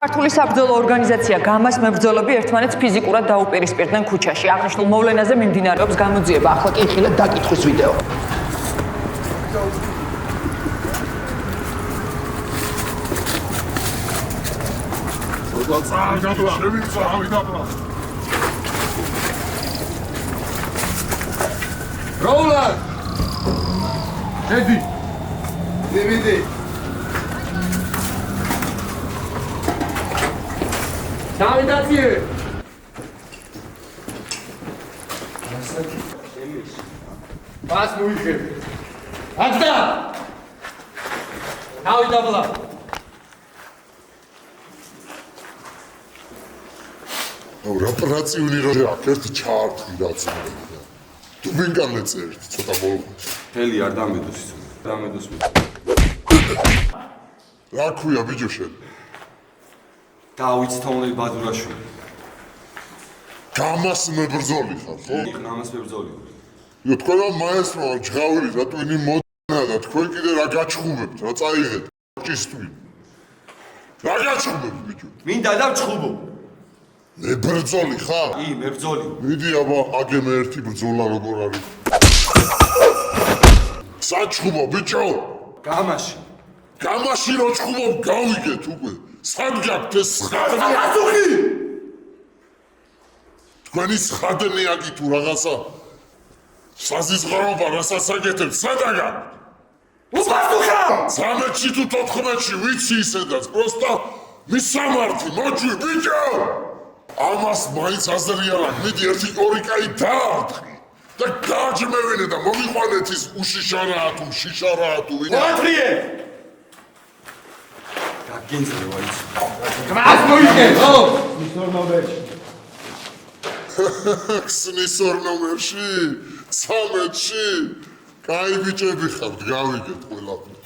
ქართული საბრძოლო ორგანიზაცია გამას მებრძოლები ერთმანეთს ფიზიკურად დაუპირისპირდნენ ქუჩაში. აღნიშნულ მოვლენაზე მიმდინარეობს გამოძიება. ახლა კი ხილად დაკითხვის ვიდეო. Roland! Teddy! DVD! Davide! Pas muiche! Asta! Davide abla! Operațiuni rakert ჩაართვი რაც მოხდა. თუ ვინ გამეწერთ ცოტა მოლოხს. Heli არ დამედოს ის. დამედოს მე. რა ქვია ბიჭო შენ? დავით თომლები ბადურაშვილი. გამას მებრძოლი ხარ, ხო? გამას მებრძოლი. იო თქვენ მაესტრო ჯღავრი რატვინი მოძნა და თქვენ კიდე რა გაჩხუბებთ, რა წაიღეთ ჭისტვი. რა გაჩხუბებთ ბიჭო? მინდა დავჩხუბო. მებრძოლი ხარ? კი, მებრძოლი. მიდი აბა აგემე ერთი ბრძოლა როგორ არის. საჩხუბო ბიჭო? გამაში. გამაში რო ჩხუბობ გავიგეთ უკვე. სად გაქვთ ეს ხარ? გასუხი! თქვენი ხადნი აგი თუ რაღაცა საზიზღაობა რასაც აკეთებ, სადა გაქვთ? უპასუხა! 13-ში თუ 14-ში ვიცი ისედაც, პროსტა მისამართი, მოჭვი ბიჭო! ამას მაინც აზრი არ აქვს, მიდი ერთი ორი კაი დაარტყი და გააჯმევინე და მომიყვანეთ ის უშიშარაა თუ შიშარაა თუ ვინა. მოათრიე! გაგენძრე ვაიც. გმას მოიგე, ხო? ქსნის ორ ნომერში, 13-ში, კაი ბიჭები ხართ, გავიგეთ ყველაფერი.